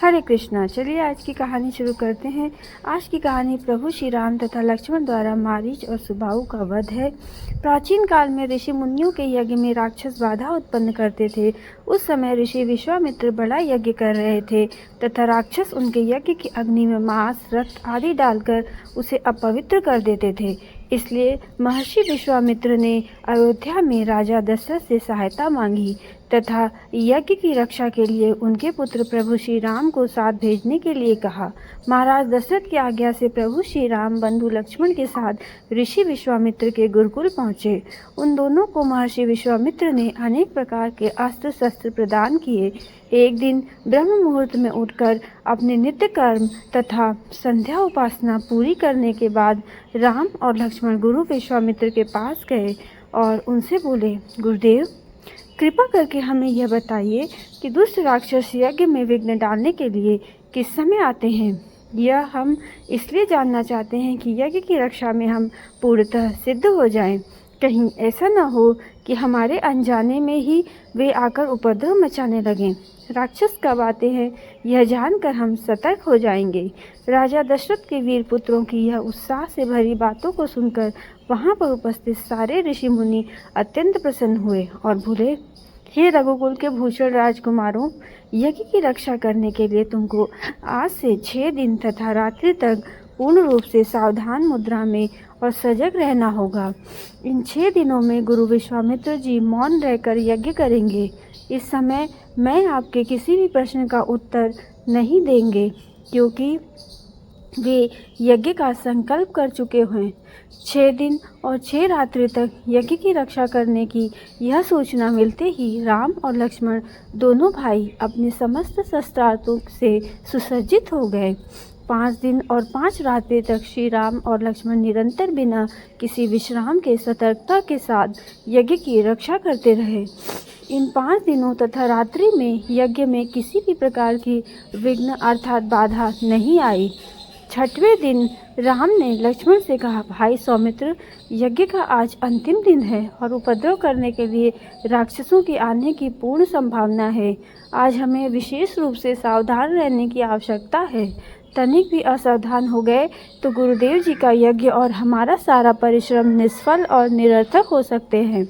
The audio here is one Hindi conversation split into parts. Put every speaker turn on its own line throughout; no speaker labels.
हरे कृष्णा। चलिए आज की कहानी शुरू करते हैं। आज की कहानी प्रभु श्री राम तथा लक्ष्मण द्वारा मारीच और सुबाहु का वध है। प्राचीन काल में ऋषि मुनियों के यज्ञ में राक्षस बाधा उत्पन्न करते थे। उस समय ऋषि विश्वामित्र बड़ा यज्ञ कर रहे थे तथा राक्षस उनके यज्ञ की अग्नि में मांस, रक्त आदि डालकर उसे अपवित्र कर देते थे। इसलिए महर्षि विश्वामित्र ने अयोध्या में राजा दशरथ से सहायता मांगी तथा यज्ञ की रक्षा के लिए उनके पुत्र प्रभु श्री राम को साथ भेजने के लिए कहा। महाराज दशरथ की आज्ञा से प्रभु श्री राम बंधु लक्ष्मण के साथ ऋषि विश्वामित्र के गुरुकुल पहुँचे। उन दोनों को महर्षि विश्वामित्र ने अनेक प्रकार के अस्त्र शस्त्र प्रदान किए। एक दिन ब्रह्म मुहूर्त में उठकर अपने नित्य कर्म तथा संध्या उपासना पूरी करने के बाद राम और लक्ष्मण गुरु विश्वामित्र के पास गए और उनसे बोले, गुरुदेव कृपा करके हमें यह बताइए कि दुष्ट राक्षस यज्ञ में विघ्न डालने के लिए किस समय आते हैं। यह हम इसलिए जानना चाहते हैं कि यज्ञ की रक्षा में हम पूर्णतः सिद्ध हो जाएं। कहीं ऐसा न हो कि हमारे अनजाने में ही वे आकर उपद्रव मचाने लगें। राक्षस कब आते हैं यह जानकर हम सतर्क हो जाएंगे। राजा दशरथ के वीर पुत्रों की यह उत्साह से भरी बातों को सुनकर वहां पर उपस्थित सारे ऋषि मुनि अत्यंत प्रसन्न हुए और बोले, हे रघुकुल के भूषण राजकुमारों, यज्ञ की रक्षा करने के लिए तुमको आज से 6 दिन तथा रात्रि तक पूर्ण रूप से सावधान मुद्रा में और सजग रहना होगा। इन 6 दिनों में गुरु विश्वामित्र जी मौन रहकर यज्ञ करेंगे। इस समय मैं आपके किसी भी प्रश्न का उत्तर नहीं देंगे क्योंकि वे यज्ञ का संकल्प कर चुके हैं। 6 दिन और 6 रात्रि तक यज्ञ की रक्षा करने की यह सूचना मिलते ही राम और लक्ष्मण दोनों भाई अपने समस्त शस्त्रास्त्रों से सुसज्जित हो गए। 5 दिन और 5 रात्रि तक श्री राम और लक्ष्मण निरंतर बिना किसी विश्राम के सतर्कता के साथ यज्ञ की रक्षा करते रहे। इन 5 दिनों तथा रात्रि में यज्ञ में किसी भी प्रकार की विघ्न अर्थात बाधा नहीं आई। 6वें दिन राम ने लक्ष्मण से कहा, भाई सौमित्र, यज्ञ का आज अंतिम दिन है और उपद्रव करने के लिए राक्षसों के आने की पूर्ण संभावना है। आज हमें विशेष रूप से सावधान रहने की आवश्यकता है। तनिक भी असावधान हो गए तो गुरुदेव जी का यज्ञ और हमारा सारा परिश्रम निष्फल और निरर्थक हो सकते हैं।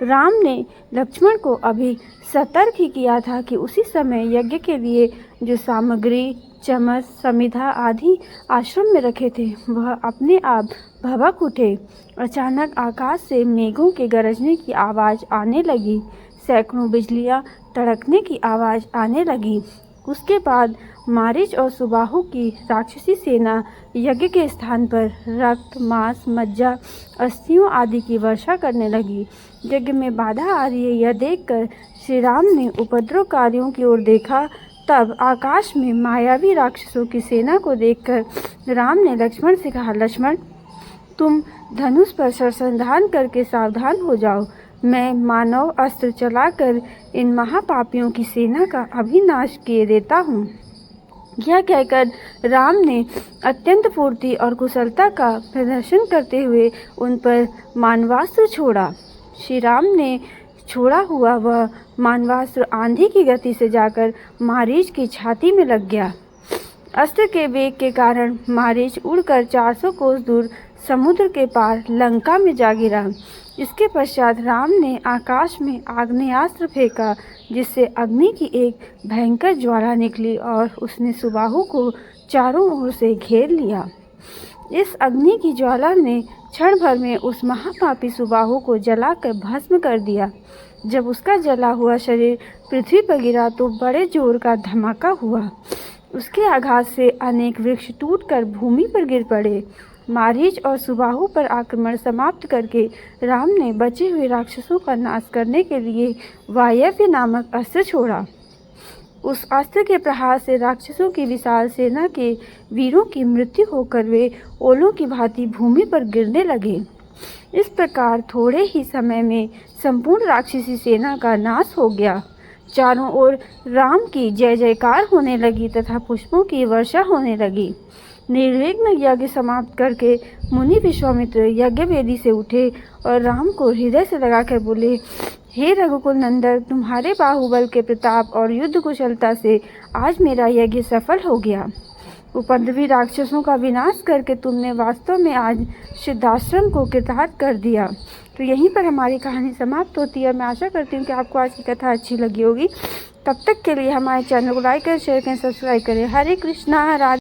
राम ने लक्ष्मण को अभी सतर्क ही किया था कि उसी समय यज्ञ के लिए जो सामग्री, चमच, समिधा आदि आश्रम में रखे थे वह अपने आप भभक उठे। अचानक आकाश से मेघों के गरजने की आवाज़ आने लगी। सैकड़ों बिजलियां तड़कने की आवाज़ आने लगी। उसके बाद मारीच और सुबाहु की राक्षसी सेना यज्ञ के स्थान पर रक्त, मांस, मज्जा, अस्थियों आदि की वर्षा करने लगी। यज्ञ में बाधा आ रही है यह देखकर श्री राम ने उपद्रवकारियों की ओर देखा। तब आकाश में मायावी राक्षसों की सेना को देखकर राम ने लक्ष्मण से कहा, लक्ष्मण तुम धनुष पर सरसंधान करके सावधान हो जाओ। मैं मानव अस्त्र चलाकर इन महापापियों की सेना का अभी नाश किए देता हूँ। यह कहकर राम ने अत्यंत फुर्ती और कुशलता का प्रदर्शन करते हुए उन पर मानवास्त्र छोड़ा। श्री राम ने छोड़ा हुआ वह मानवास्त्र आंधी की गति से जाकर मारीच की छाती में लग गया। अस्त्र के वेग के कारण मारीच उड़कर 400 कोस दूर समुद्र के पार लंका में जा गिरा। इसके पश्चात राम ने आकाश में आग्नेयास्त्र फेंका जिससे अग्नि की एक भयंकर ज्वाला निकली और उसने सुबाहु को चारों ओर से घेर लिया। इस अग्नि की ज्वाला ने क्षण भर में उस महापापी सुबाहु को जलाकर भस्म कर दिया। जब उसका जला हुआ शरीर पृथ्वी पर गिरा तो बड़े जोर का धमाका हुआ। उसके आघात से अनेक वृक्ष टूटकर भूमि पर गिर पड़े। मारीच और सुबाहु पर आक्रमण समाप्त करके राम ने बचे हुए राक्षसों का नाश करने के लिए वायव्य नामक अस्त्र छोड़ा। उस अस्त्र के प्रहार से राक्षसों की विशाल सेना के वीरों की मृत्यु होकर वे ओलों की भांति भूमि पर गिरने लगे। इस प्रकार थोड़े ही समय में संपूर्ण राक्षसी सेना का नाश हो गया। चारों ओर राम की जय जयकार होने लगी तथा पुष्पों की वर्षा होने लगी। निर्विघ्न यज्ञ समाप्त करके मुनि विश्वामित्र यज्ञ वेदी से उठे और राम को हृदय से लगाकर बोले, हे रघुकुल नंदन, तुम्हारे बाहुबल के प्रताप और युद्ध कुशलता से आज मेरा यज्ञ सफल हो गया। उपद्रवी राक्षसों का विनाश करके तुमने वास्तव में आज सिद्धाश्रम को कृतार्थ कर दिया। तो यहीं पर हमारी कहानी समाप्त होती है। मैं आशा करती हूँ कि आपको आज की कथा अच्छी लगी होगी। तब तक के लिए हमारे चैनल को लाइक करें, शेयर करें, सब्सक्राइब करें। हरे कृष्णा। राधे।